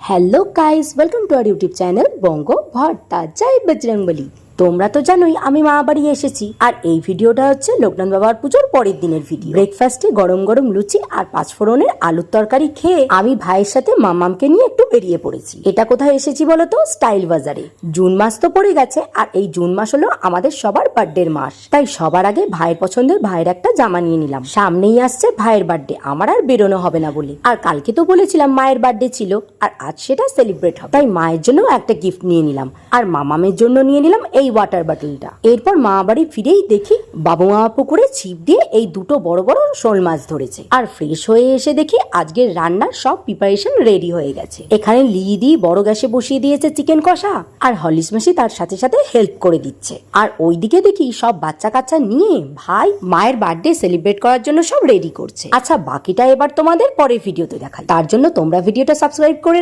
Hello guys, welcome to our YouTube channel Bongo Bhorta. জয় বজরংবলী। তোমরা তো জানোই আমি মা বাড়ি এসেছি, আর এই ভিডিওটা হচ্ছে লোকনাথ বাবার পুজোর পরের দিনের ভিডিও। ব্রেকফাস্টে গরম গরম লুচি আর পাঁচফোড়নের আলুর তরকারি খেয়ে আমি ভাইয়ের সাথে মামামকে নিয়ে একটু বেরিয়ে পড়েছি। এটা কোথায় এসেছি বলো তো? স্টাইল বাজারে। জুন মাস তো পড়ে গেছে, আর এই জুন মাস হলো আমাদের সবার বার্থডের মাস। তাই সবার আগে ভাইয়ের পছন্দের ভাইয়ের একটা জামা নিয়ে নিলাম। সামনেই আসছে ভাইয়ের বার্থডে, আমার আর বেরোনো হবে না বলে। আর কালকে তো বলেছিলাম মায়ের বার্থডে ছিল, আর আজ সেটা সেলিব্রেট হবে, তাই মায়ের জন্য একটা গিফট নিয়ে নিলাম, আর মামামের জন্য নিয়ে নিলাম এই ওয়াটার বটলটা। এরপর মা বাড়ি ফিরেই দেখি বাবু মামা পুকুরে ছিপ দিয়ে এই দুটো বড় বড় শোল মাছ ধরেছে। আর ফ্রেশ হয়ে এসে দেখি আজকের রান্নার সব প্রিপারেশন রেডি হয়ে গেছে। এখানে লিদি বড় গ্যাসে বসিয়ে দিয়েছে চিকেন কষা, আর হলিস মাসি তার সাথে সাথে হেল্প করে দিচ্ছে। আর ওইদিকে দেখি সব বাচ্চা কাচ্চা নিয়ে ভাই মায়ের বার্থডে সেলিব্রেট করার জন্য সব রেডি করছে। আচ্ছা, বাকিটা এবার তোমাদের পরের ভিডিওতে দেখাই, তার জন্য তোমরা ভিডিওটা সাবস্ক্রাইব করে রাখো।